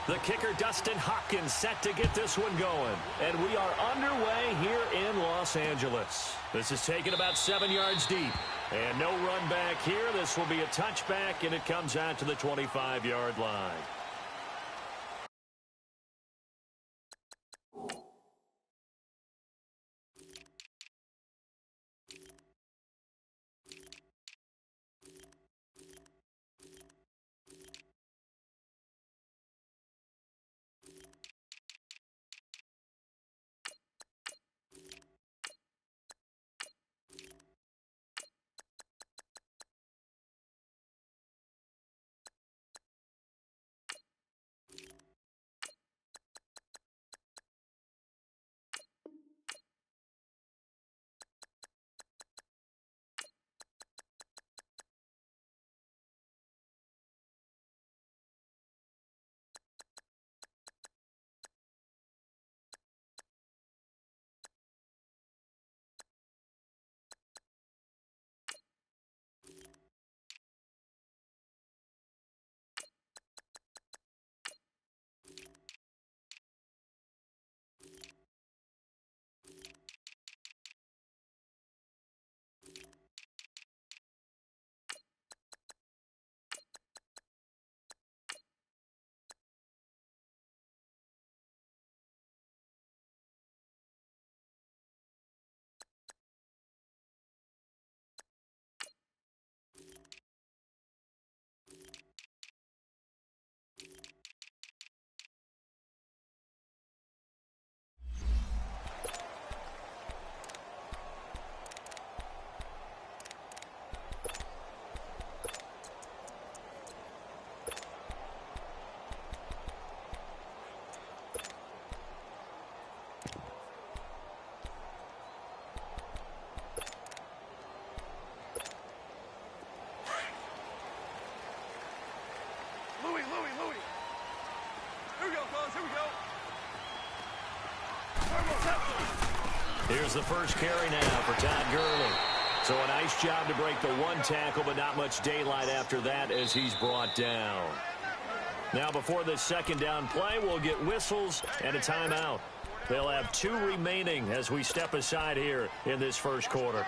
The kicker, Dustin Hopkins, set to get this one going. And we are underway here in Los Angeles. This is taken about 7 yards deep. And no run back here. This will be a touchback, and it comes out to the 25-yard line. Here's the first carry now for Todd Gurley. So a nice job to break the one tackle, but not much daylight after that as he's brought down. Now before this second down play, we'll get whistles and a timeout. They'll have 2 remaining as we step aside here in this first quarter.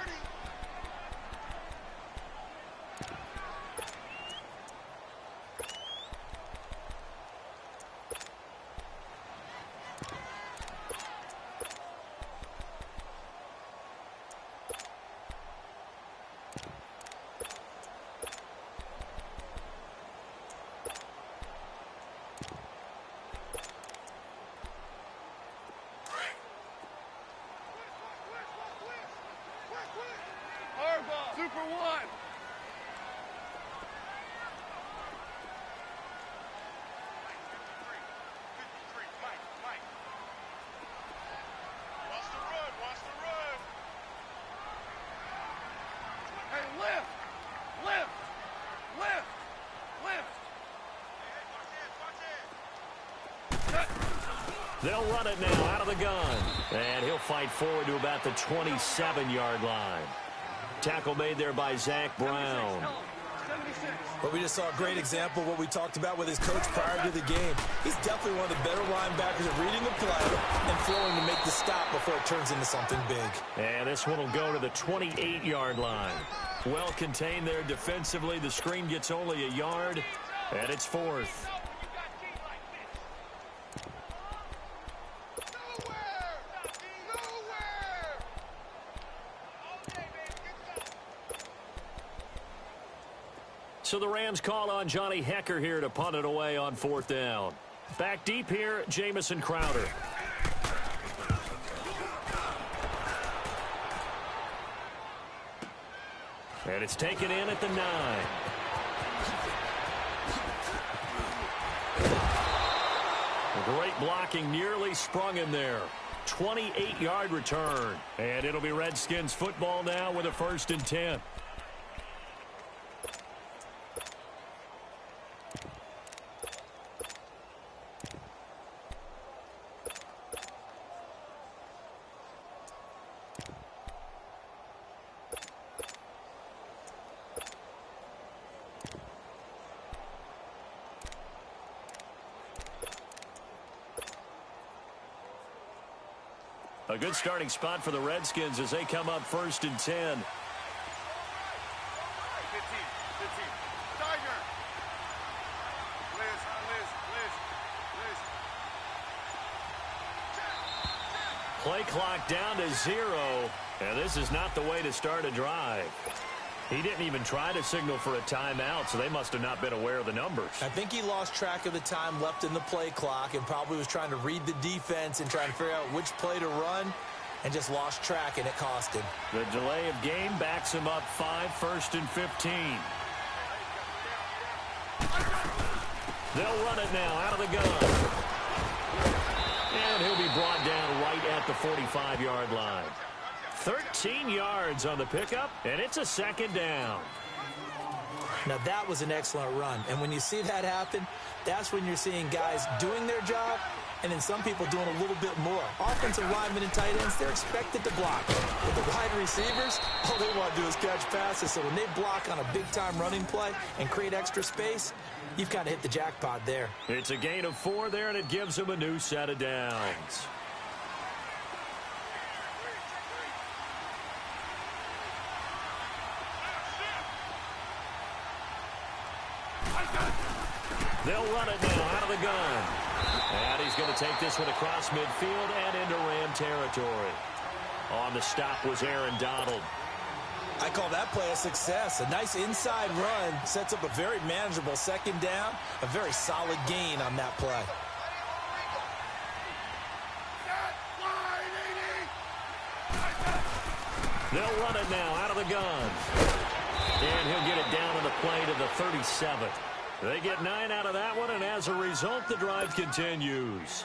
Super one. Hey, lift! Lift! Lift! Lift! They'll run it now out of the gun. And he'll fight forward to about the 27-yard line. Tackle made there by Zach Brown. But we just saw a great example of what we talked about with his coach prior to the game. He's definitely one of the better linebackers at reading the play and throwing to make the stop before it turns into something big. And this one will go to the 28-yard line. Well contained there defensively. The screen gets only a yard, and it's 4th. So the Rams call on Johnny Hecker here to punt it away on 4th down. Back deep here, Jamison Crowder. And it's taken in at the 9. Great blocking, nearly sprung him there. 28-yard return. And it'll be Redskins football now with a 1st and 10. A good starting spot for the Redskins as they come up 1st and 10. 15. Tiger. Liz. Play clock down to 0, and this is not the way to start a drive. He didn't even try to signal for a timeout, so they must have not been aware of the numbers. I think he lost track of the time left in the play clock and probably was trying to read the defense and trying to figure out which play to run and just lost track, and it cost him. The delay of game backs him up 5, 1st and 15. They'll run it now out of the gun. And he'll be brought down right at the 45-yard line. 13 yards on the pickup, and it's a 2nd down. Now, that was an excellent run. And when you see that happen, that's when you're seeing guys doing their job and then some people doing a little bit more. Offensive linemen and tight ends, they're expected to block. But the wide receivers, all they want to do is catch passes. So when they block on a big-time running play and create extra space, you've kind of hit the jackpot there. It's a gain of 4 there, and it gives them a new set of downs. They'll run it now out of the gun. And he's going to take this one across midfield and into Ram territory. On the stop was Aaron Donald. I call that play a success. A nice inside run sets up a very manageable 2nd down. A very solid gain on that play. They'll run it now out of the gun. And he'll get it down on the play to the 37th. They get 9 out of that one, and as a result, the drive continues.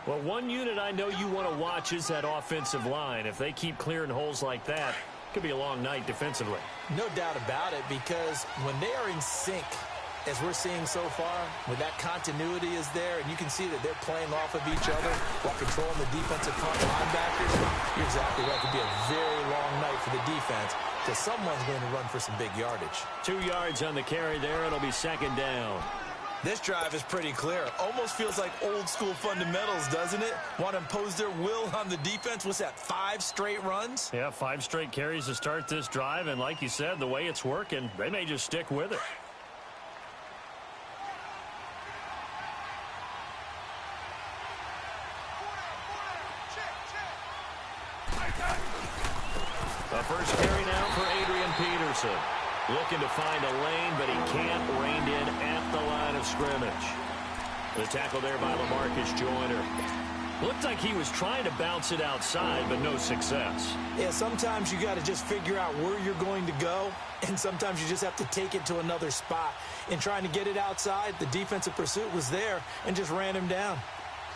Well, one unit I know you want to watch is that offensive line. If they keep clearing holes like that, it could be a long night defensively. No doubt about it, because when they are in sync, as we're seeing so far, when that continuity is there, and you can see that they're playing off of each other while controlling the defensive front linebackers, you're exactly right. It could be a very long night for the defense, because someone's going to run for some big yardage. 2 yards on the carry there. It'll be 2nd down. This drive is pretty clear. Almost feels like old school fundamentals, doesn't it? Want to impose their will on the defense. What's that, 5 straight runs? Yeah, 5 straight carries to start this drive, and like you said, the way it's working, they may just stick with it. A first carry now for Adrian Peterson. Looking to find a lane, but he can't. Reined in at the line of scrimmage. The tackle there by LaMarcus Joyner. Looked like he was trying to bounce it outside, but no success. Yeah, sometimes you got to just figure out where you're going to go, and sometimes you just have to take it to another spot. In trying to get it outside, the defensive pursuit was there and just ran him down.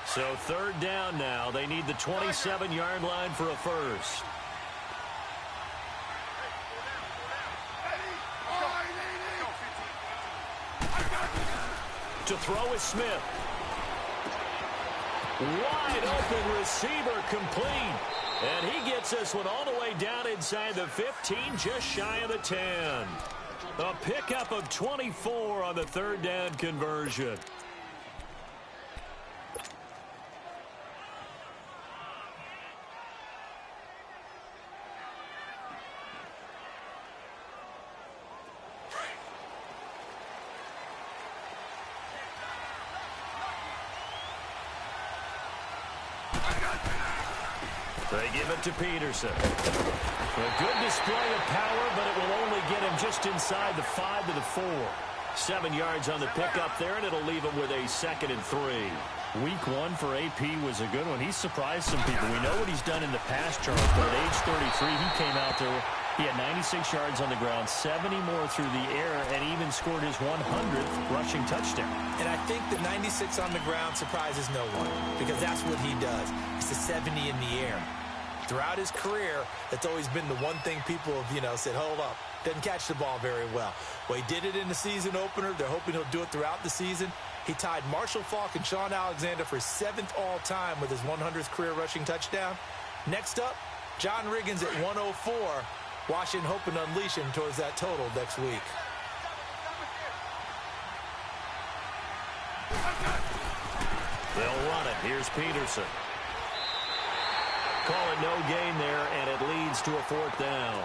So 3rd down now. They need the 27-yard line for a first. To throw is Smith. Wide open receiver complete. And he gets this one all the way down inside the 15, just shy of the 10. A pickup of 24 on the 3rd down conversion. They give it to Peterson. A good display of power, but it will only get him just inside the 5 to the 4. 7 yards on the pickup there, and it'll leave him with a 2nd and 3. Week 1 for AP was a good one. He surprised some people. We know what he's done in the past, Charles, but at age 33, he came out there. He had 96 yards on the ground, 70 more through the air, and even scored his 100th rushing touchdown. And I think the 96 on the ground surprises no one, because that's what he does. It's the 70 in the air. Throughout his career, that's always been the one thing people have, said, hold up, doesn't catch the ball very well. Well, he did it in the season opener. They're hoping he'll do it throughout the season. He tied Marshall Faulk and Sean Alexander for 7th all-time with his 100th career rushing touchdown. Next up, John Riggins at 104. Washington hoping to unleash him towards that total next week. They'll run it. Here's Peterson. Call it no gain there, and it leads to a 4th down.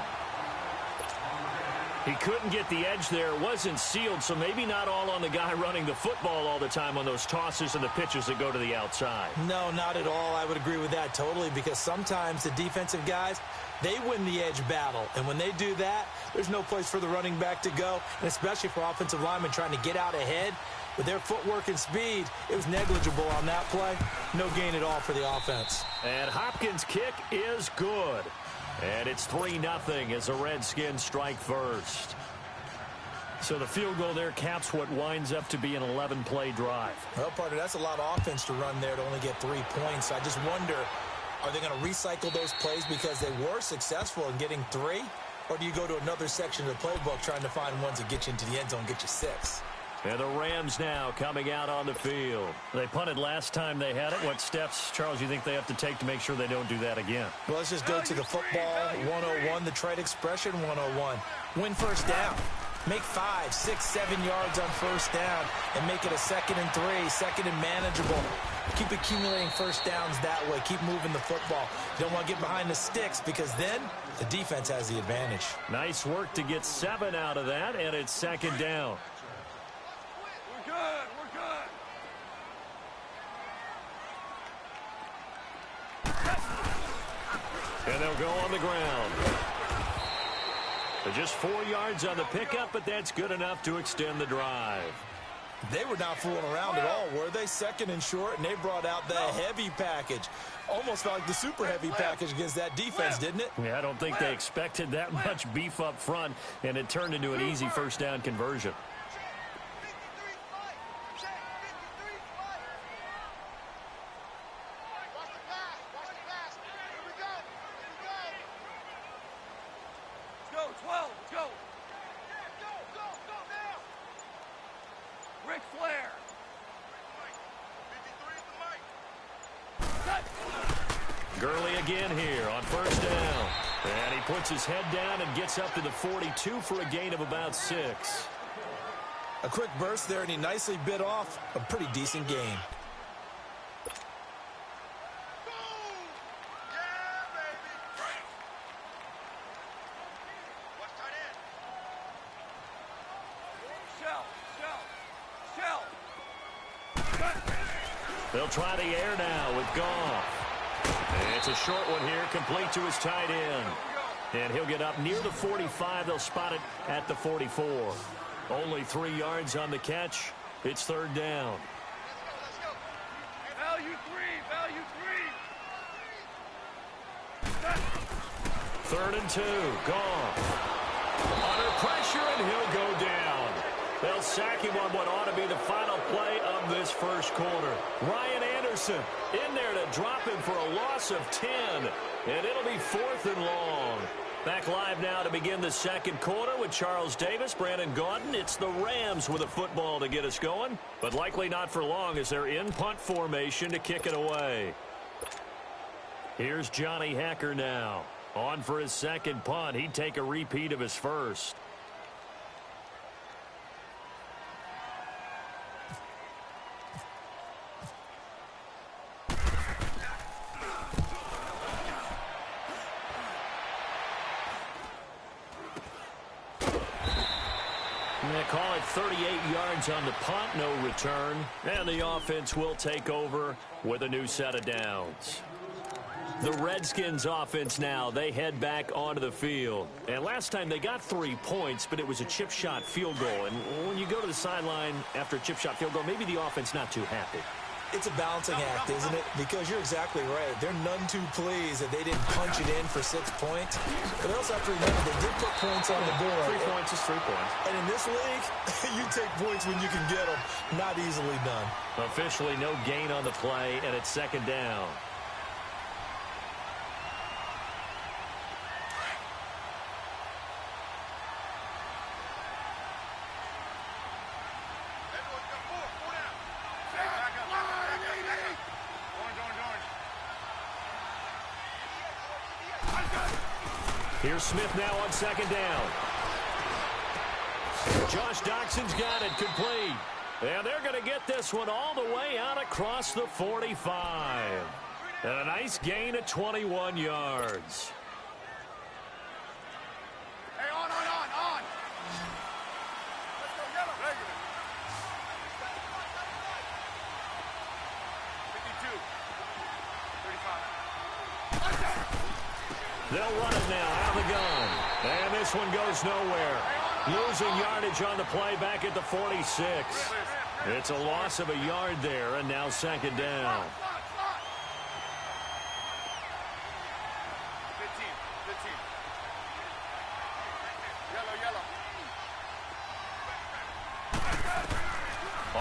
He couldn't get the edge there. It wasn't sealed, so maybe not all on the guy running the football all the time on those tosses and the pitches that go to the outside. No, not at all. I would agree with that totally, because sometimes the defensive guys, they win the edge battle. And when they do that, there's no place for the running back to go, and especially for offensive linemen trying to get out ahead. With their footwork and speed, it was negligible on that play. No gain at all for the offense. And Hopkins' kick is good. And it's 3-0 as the Redskins strike first. So the field goal there caps what winds up to be an 11-play drive. Well, partner, that's a lot of offense to run there to only get 3 points. I just wonder, are they going to recycle those plays because they were successful in getting 3? Or do you go to another section of the playbook trying to find ones that get you into the end zone, get you 6? And the Rams now coming out on the field. They punted last time they had it. What steps, Charles, you think they have to take to make sure they don't do that again? Well, let's just go to the football 101, the trade expression 101. Win first down. Make 5, 6, 7 yards on first down and make it a 2nd and 3, 2nd and manageable. Keep accumulating first downs that way. Keep moving the football. You don't want to get behind the sticks because then the defense has the advantage. Nice work to get 7 out of that, and it's 2nd down. And they'll go on the ground. They're just 4 yards on the pickup, but that's good enough to extend the drive. They were not fooling around at all, were they? 2nd and short, and they brought out the heavy package. Almost felt like the super heavy package against that defense, didn't it? Yeah, I don't think they expected that much beef up front, and it turned into an easy first down conversion. Gurley again here on first down. And he puts his head down and gets up to the 42 for a gain of about 6. A quick burst there, and he nicely bit off a pretty decent game. They'll try the air now with Goff. It's a short one here, complete to his tight end. And he'll get up near the 45. They'll spot it at the 44. Only 3 yards on the catch. It's 3rd down. Value 3. 3rd and 2. Goff. Under pressure, and he'll go down. They'll sack him on what ought to be the final play of this first quarter. Ryan Anderson in there to drop him for a loss of 10. And it'll be 4th and long. Back live now to begin the second quarter with Charles Davis, Brandon Gaudin. It's the Rams with a football to get us going, but likely not for long as they're in punt formation to kick it away. Here's Johnny Hacker now. On for his second punt. He'd take a repeat of his first. They call it 38 yards on the punt, no return. And the offense will take over with a new set of downs. The Redskins offense now, they head back onto the field. And last time they got 3 points, but it was a chip shot field goal. And when you go to the sideline after a chip shot field goal, maybe the offense not too happy. It's a balancing act, isn't it? Because you're exactly right. They're none too pleased that they didn't punch it in for 6 points. But they also have to remember they did put points on the board. 3 points is 3 points. And in this league, you take points when you can get them. Not easily done. Officially no gain on the play, and it's 2nd down. Here's Smith now on 2nd down. Josh Doxson's got it complete. And they're going to get this one all the way out across the 45. And a nice gain of 21 yards. Hey, on. Let's go, yellow. Regular. 52. 35. They'll run it now out of the gun. And this one goes nowhere. Losing yardage on the play back at the 46. It's a loss of a yard there, and now second down. 15. Yellow.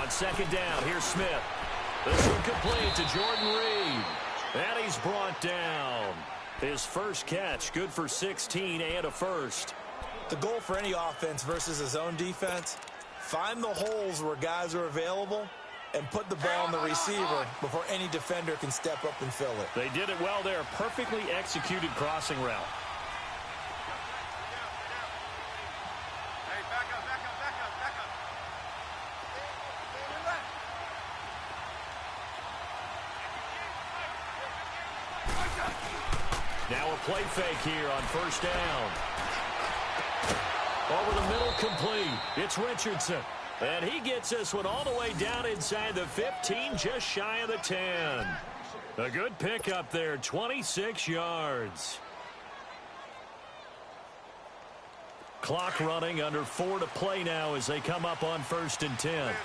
On second down, here's Smith. This one complete to Jordan Reed. And he's brought down. His first catch, good for 16 and a first. The goal for any offense versus his own defense, find the holes where guys are available and put the ball on the receiver before any defender can step up and fill it. They did it well there. Perfectly executed crossing route. Hey, back up. Now a play fake here on first down. Over the middle, complete. It's Richardson. And he gets this one all the way down inside the 15, just shy of the 10. A good pickup there, 26 yards. Clock running, under 4 to play now as they come up on first and 10. Liz.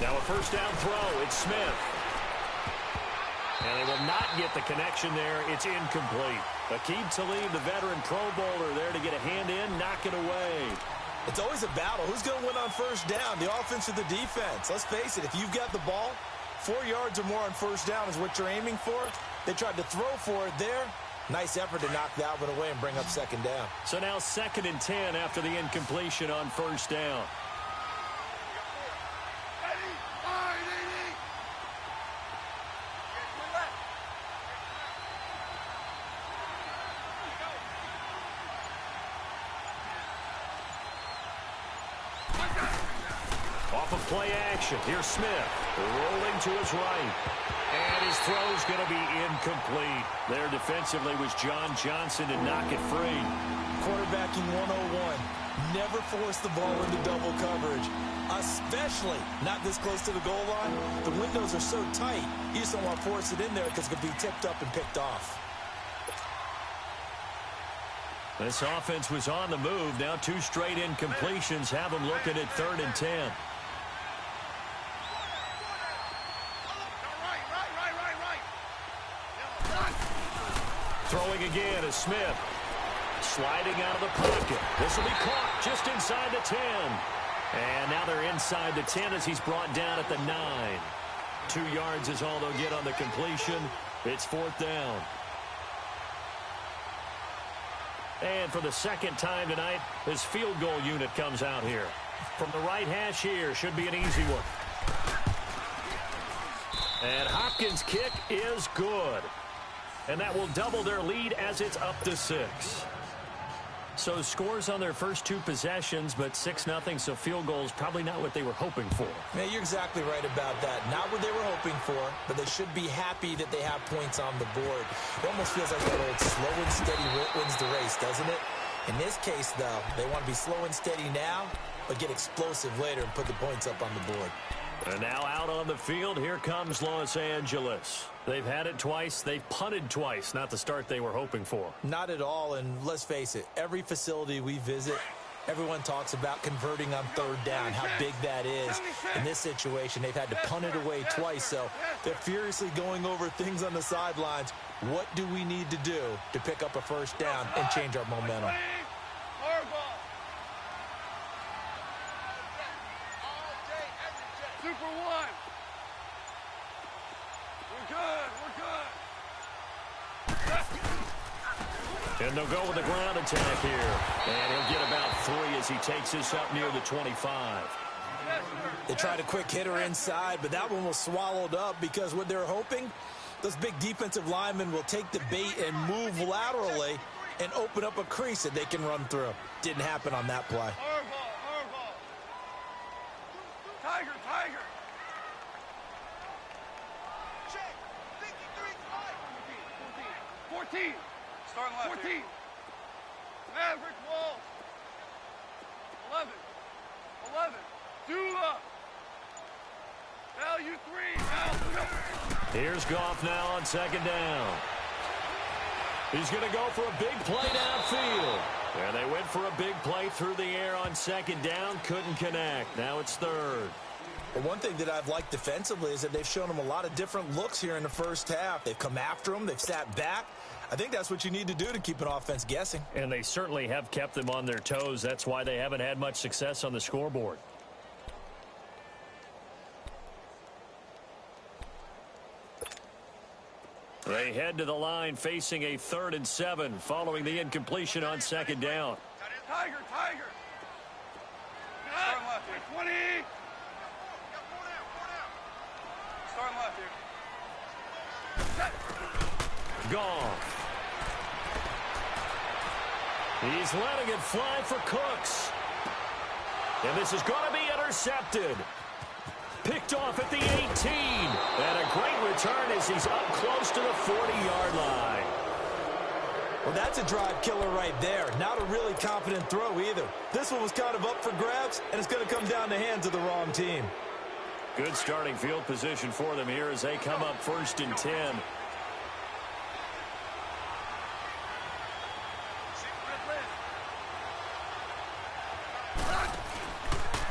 Now a first down throw. It's Smith. And they will not get the connection there. It's incomplete. Aqib Talib, the veteran Pro Bowler, there to get a hand in, knock it away. It's always a battle. Who's going to win on first down, the offense or the defense? Let's face it, if you've got the ball, 4 yards or more on first down is what you're aiming for. They tried to throw for it there. Nice effort to knock that one away and bring up second down. So now second and 10 after the incompletion on first down. Off of play action, here's Smith, rolling to his right. And his throw's going to be incomplete. There defensively was John Johnson to knock it free. Quarterbacking 101. Never force the ball into double coverage, especially not this close to the goal line. The windows are so tight, you just don't want to force it in there because it could be tipped up and picked off. This offense was on the move. Now 2 straight incompletions have them looking at 3rd and 10. Throwing again is Smith. Sliding out of the pocket. This will be caught just inside the 10. And now they're inside the 10 as he's brought down at the 9. 2 yards is all they'll get on the completion. It's 4th down. And for the second time tonight, this field goal unit comes out here. From the right hash here, should be an easy one. And Hopkins' kick is good. And that will double their lead as it's up to 6. So scores on their first 2 possessions, but 6-0, so field goals probably not what they were hoping for. Yeah, you're exactly right about that. Not what they were hoping for, but they should be happy that they have points on the board. It almost feels like that old slow and steady wins the race, doesn't it? In this case, though, they want to be slow and steady now, but get explosive later and put the points up on the board. And now out on the field, here comes Los Angeles. They've had it twice. They've punted twice. Not the start they were hoping for. Not at all, and let's face it, every facility we visit, everyone talks about converting on 3rd down, how big that is. In this situation, they've had to punt it away twice, so they're furiously going over things on the sidelines. What do we need to do to pick up a first down and change our momentum? Super 1. We're good. And they'll go with the ground attack here. And he'll get about 3 as he takes this up near the 25. They tried a quick hitter inside, but that one was swallowed up because what they're hoping, those big defensive linemen will take the bait and move laterally and open up a crease that they can run through. Didn't happen on that play. Hardball. Tiger. Check. 14. Starting left. 14. Maverick Walls. 11. Dula. Value 3. Here's Goff now on second down. He's going to go for a big play downfield. And they went for a big play through the air on second down. Couldn't connect. Now it's third. Well, one thing that I've liked defensively is that they've shown them a lot of different looks here in the first half. They've come after them. They've sat back. I think that's what you need to do to keep an offense guessing. And they certainly have kept them on their toes. That's why they haven't had much success on the scoreboard. They head to the line facing a 3rd and 7 following the incompletion on second down. Tiger. Starting left here. 20. Starting left here. Gone. He's letting it fly for Cooks. And this is going to be intercepted. Picked off at the 18. And a great return as he's up close to the 40-yard line. Well, that's a drive killer right there. Not a really confident throw either. This one was kind of up for grabs, and it's going to come down the hands of the wrong team. Good starting field position for them here as they come up 1st and 10.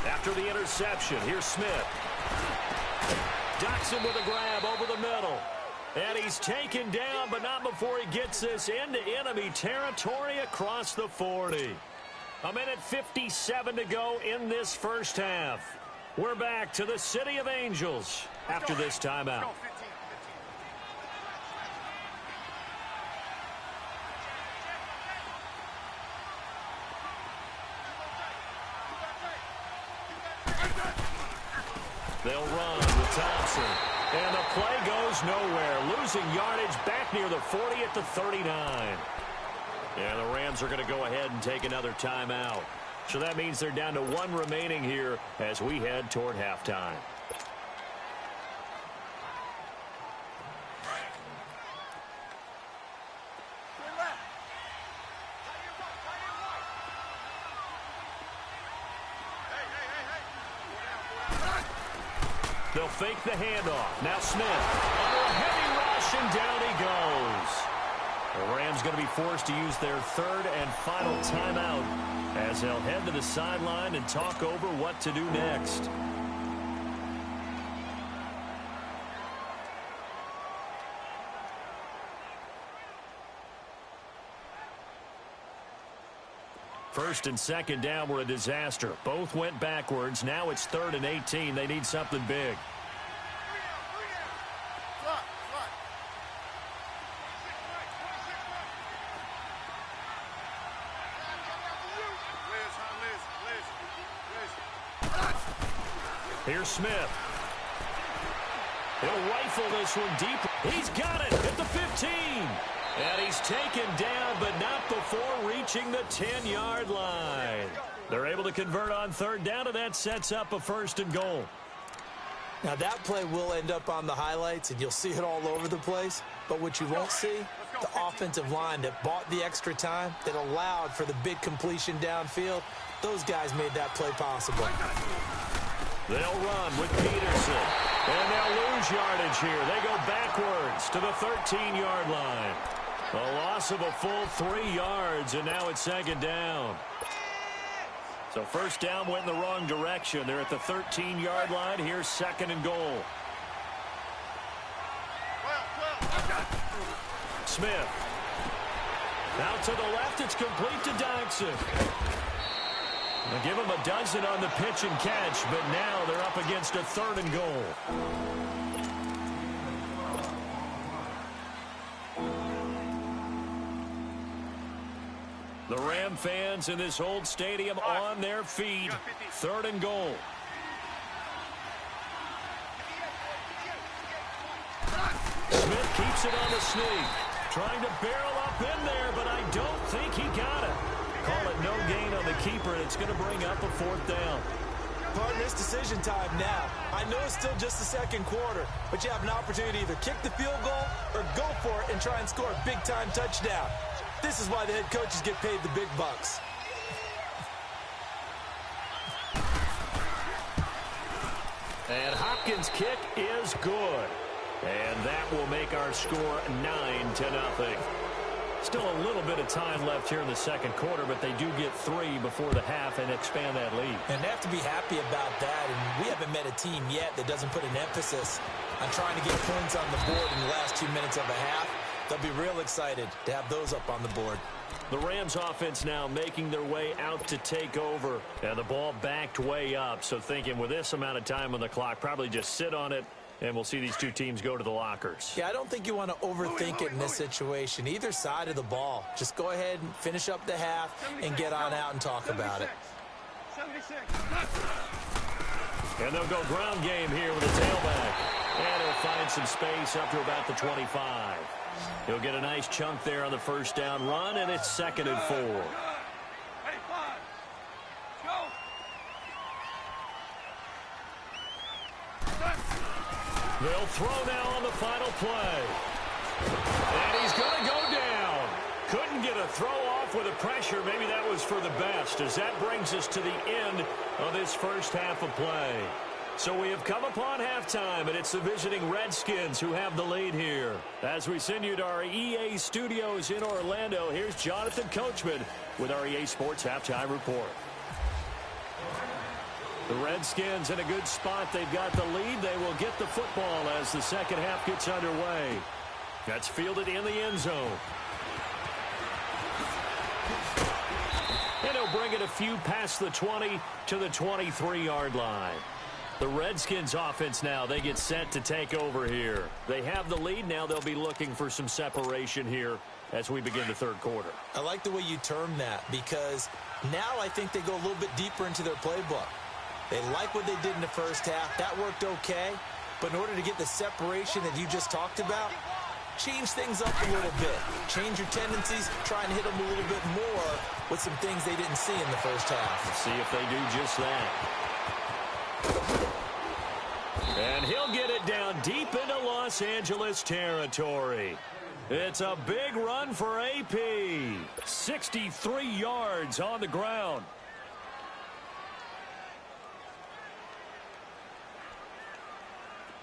After the interception, here's Smith. Ducks him with a grab over the middle. And he's taken down, but not before he gets this into enemy territory across the 40. 1:57 to go in this first half. We're back to the City of Angels after this timeout. They'll run with Thompson. And the play goes nowhere. Losing yardage back near the 40 at the 39. And the Rams are going to go ahead and take another timeout. So that means they're down to 1 remaining here as we head toward halftime. They'll fake the handoff. Now Smith under a heavy rush, and down he goes. The Rams going to be forced to use their 3rd and final timeout as they'll head to the sideline and talk over what to do next. First and second down were a disaster. Both went backwards. Now it's 3rd and 18. They need something big. Here's Smith. He'll rifle this one deep. He's got it at the 15. And he's taken down, but not before reaching the 10-yard line. They're able to convert on 3rd down, and that sets up a 1st and goal. Now, that play will end up on the highlights, and you'll see it all over the place. But what you won't see, the offensive line that bought the extra time, that allowed for the big completion downfield, those guys made that play possible. They'll run with Peterson, and they'll lose yardage here. They go backwards to the 13-yard line. A loss of a full 3 yards, and now it's 2nd down. So 1st down went in the wrong direction. They're at the 13-yard line. Here's 2nd and goal. Smith. Out to the left. It's complete to Dodson. They'll give him a dozen on the pitch and catch, but now they're up against a 3rd and goal. The Ram fans in this old stadium on their feet. 3rd and goal. Smith keeps it on the sneak. Trying to barrel up in there, but I don't think he got it. Call it no gain on the keeper, and it's going to bring up a 4th down. Partner, it's decision time now. I know it's still just the second quarter, but you have an opportunity to either kick the field goal or go for it and try and score a big-time touchdown. This is why the head coaches get paid the big bucks. And Hopkins' kick is good. And that will make our score 9-0. Still a little bit of time left here in the second quarter, but they do get 3 before the half and expand that lead. And they have to be happy about that. And we haven't met a team yet that doesn't put an emphasis on trying to get points on the board in the last 2 minutes of a half. They'll be real excited to have those up on the board. The Rams offense now making their way out to take over. And the ball backed way up. So thinking with this amount of time on the clock, probably just sit on it. And we'll see these two teams go to the lockers. Yeah, I don't think you want to overthink it in this situation. Either side of the ball. Just go ahead and finish up the half and get on out and talk about it. 76. And they'll go ground game here with a tailback. And he'll find some space up to about the 25. He'll get a nice chunk there on the first down run, and it's 2nd and 4. Ready, 5. Go. They'll throw now on the final play. And he's going to go down. Couldn't get a throw off with the pressure. Maybe that was for the best, as that brings us to the end of this first half of play. So we have come upon halftime, and it's the visiting Redskins who have the lead here. As we send you to our EA studios in Orlando, here's Jonathan Coachman with our EA Sports Halftime Report. The Redskins in a good spot. They've got the lead. They will get the football as the second half gets underway. That's fielded in the end zone. And he'll bring it a few past the 20 to the 23-yard line. The Redskins offense now, they get set to take over here. They have the lead. Now they'll be looking for some separation here as we begin the third quarter. I like the way you term that, because now I think they go a little bit deeper into their playbook. They like what they did in the first half. That worked okay. But in order to get the separation that you just talked about, change things up a little bit. Change your tendencies. Try and hit them a little bit more with some things they didn't see in the first half. Let's see if they do just that. And he'll get it down deep into Los Angeles territory. It's a big run for AP. 63 yards on the ground.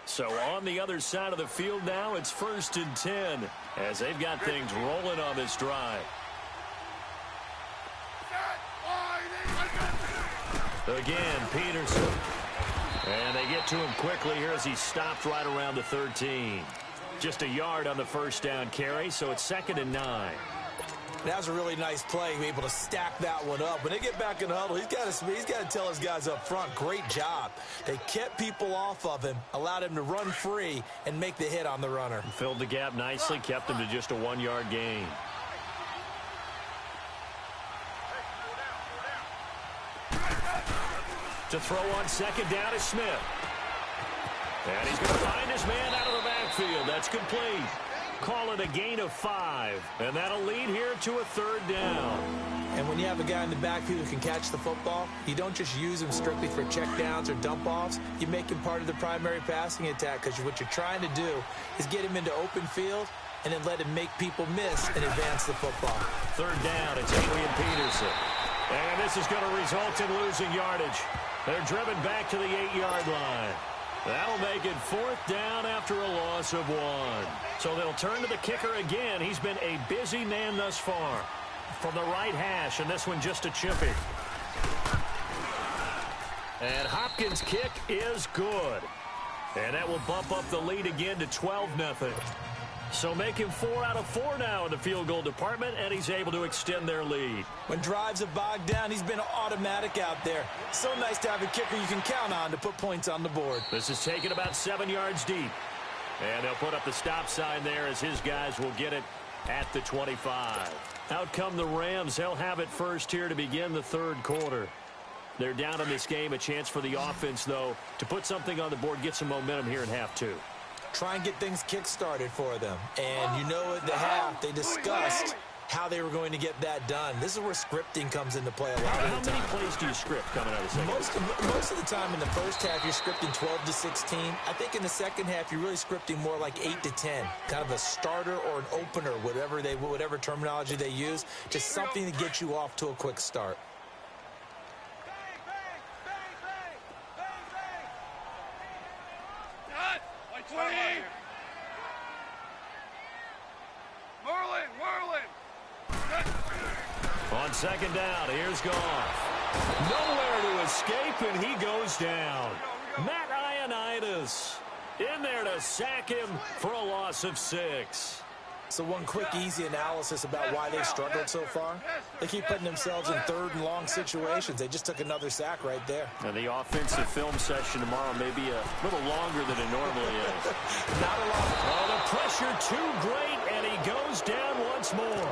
So on the other side of the field now, it's 1st and 10 as they've got things rolling on this drive. Again, Peterson. And they get to him quickly here as he stopped right around the 13. Just a yard on the first down carry, so it's 2nd and 9. That was a really nice play, able to stack that one up. When they get back in the huddle, he's got to tell his guys up front, great job. They kept people off of him, allowed him to run free and make the hit on the runner. Filled the gap nicely, kept him to just a 1-yard gain. To throw on 2nd down is Smith. And he's going to find his man out of the backfield. That's complete. Call it a gain of 5. And that'll lead here to a 3rd down. And when you have a guy in the backfield who can catch the football, you don't just use him strictly for checkdowns or dump-offs. You make him part of the primary passing attack, because what you're trying to do is get him into open field and then let him make people miss and advance the football. 3rd down, it's Adrian Peterson. And this is going to result in losing yardage. They're driven back to the 8-yard line. That'll make it 4th down after a loss of 1. So they'll turn to the kicker again. He's been a busy man thus far. From the right hash, and this one just a chippy. And Hopkins' kick is good. And that will bump up the lead again to 12-0. So make him 4 out of 4 now in the field goal department, and he's able to extend their lead. When drives have bogged down, he's been automatic out there. So nice to have a kicker you can count on to put points on the board. This is taken about 7 yards deep. And they'll put up the stop sign there as his guys will get it at the 25. Out come the Rams. They'll have it first here to begin the third quarter. They're down in this game. A chance for the offense, though, to put something on the board, get some momentum here in half two. Try and get things kick-started for them. And you know at the half, they discussed how they were going to get that done. This is where scripting comes into play a lot of the time. How many plays do you script coming out of the second? Most of the time in the first half, you're scripting 12 to 16. I think in the second half, you're really scripting more like 8 to 10. Kind of a starter or an opener, whatever terminology they use. Just something to get you off to a quick start. On second down, here's Goff. Nowhere to escape, and he goes down. Matt Ioannidis in there to sack him for a loss of 6. So one quick, easy analysis about why they've struggled so far. They keep putting themselves in third and long situations. They just took another sack right there. And the offensive film session tomorrow may be a little longer than it normally is. Not a lot. Oh, the pressure too great, and he goes down once more.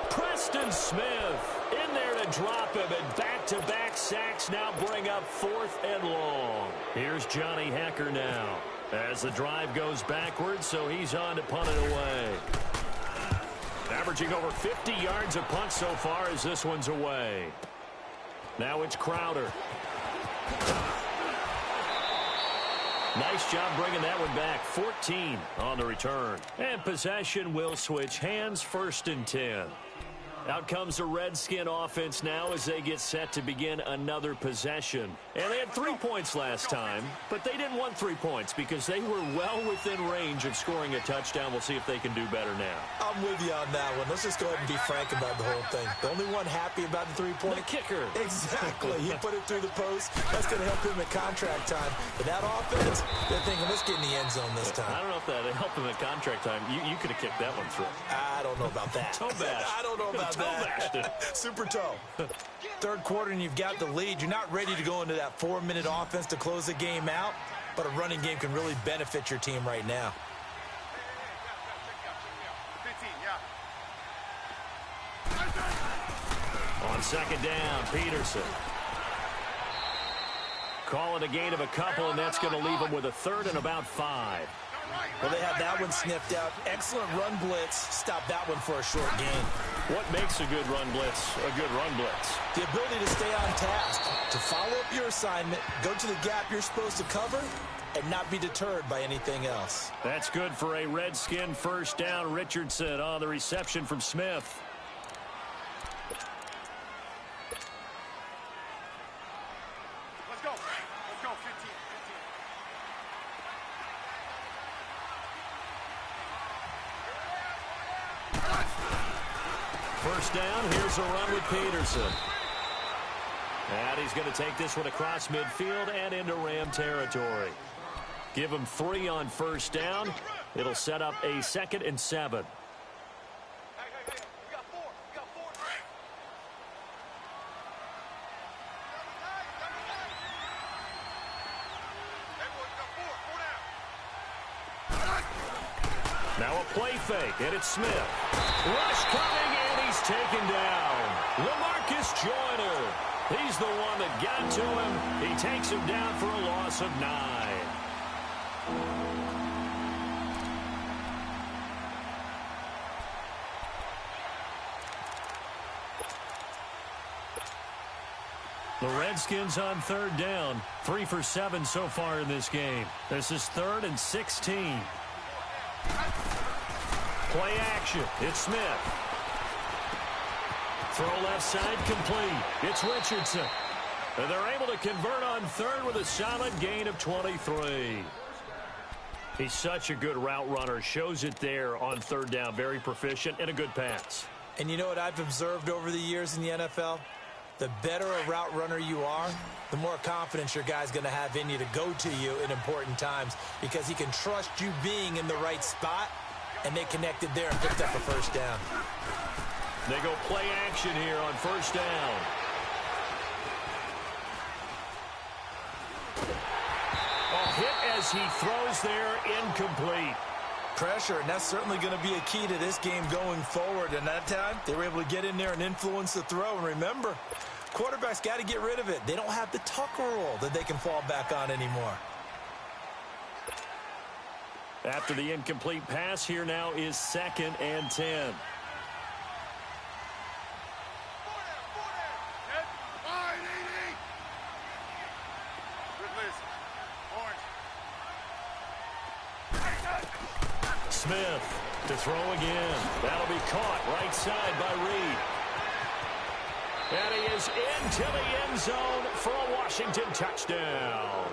Preston Smith in there to drop him, and back-to-back sacks now bring up 4th and long. Here's Johnny Hecker now as the drive goes backwards, so he's on to punt it away. Averaging over 50 yards a punt so far as this one's away. Now it's Crowder. Nice job bringing that one back. 14 on the return. And possession will switch hands, 1st and 10. Out comes the Redskin offense now as they get set to begin another possession. And they had 3 points last time, but they didn't want 3 points because they were well within range of scoring a touchdown. We'll see if they can do better now. I'm with you on that one. Let's just go ahead and be frank about the whole thing. The only one happy about the 3-point. The kicker. Exactly. He put it through the post. That's going to help him at contract time. But that offense, they're thinking, let's get in the end zone this time. I don't know if that helped him at contract time. You could have kicked that one through. I don't know about that. Toe bash. I don't know about that. Super toe. Third quarter and you've got the lead. You're not ready to go into that 4-minute offense to close the game out, but a running game can really benefit your team right now. On second down, Peterson. Call it a gain of a couple, and that's going to leave them with a 3rd and about 5. Well, they have that one sniffed out. Excellent run blitz. Stop that one for a short gain. What makes a good run blitz a good run blitz? The ability to stay on task, to follow up your assignment, go to the gap you're supposed to cover, and not be deterred by anything else. That's good for a Redskin 1st down. Richardson on the reception from Smith. Let's go. Let's go, 15. 1st down, here's a run with Peterson. And he's going to take this one across midfield and into Ram territory. Give him 3 on 1st down. It'll set up a 2nd and 7. Hey, we got 4. We got 4. Hey, boys, we got 4. 4 down. Now a play fake, and it's Smith. Rush coming, and he's taken down. LaMarcus Joyner. He's the one that got to him. He takes him down for a loss of 9. The Redskins on 3rd down. 3 for 7 so far in this game. This is 3rd and 16. Play action. It's Smith. Throw left side complete. It's Richardson. And they're able to convert on 3rd with a solid gain of 23. He's such a good route runner. Shows it there on 3rd down. Very proficient and a good pass. And you know what I've observed over the years in the NFL? The better a route runner you are, the more confidence your guy's going to have in you to go to you in important times because he can trust you being in the right spot, and they connected there and picked up a 1st down. They go play action here on 1st down. A hit as he throws there, incomplete. Pressure, and that's certainly going to be a key to this game going forward. And that time, they were able to get in there and influence the throw. And remember, quarterbacks got to get rid of it. They don't have the tuck rule that they can fall back on anymore. After the incomplete pass, here now is 2nd and 10. Smith to throw again. That'll be caught right side by Reed. And he is into the end zone for a Washington touchdown.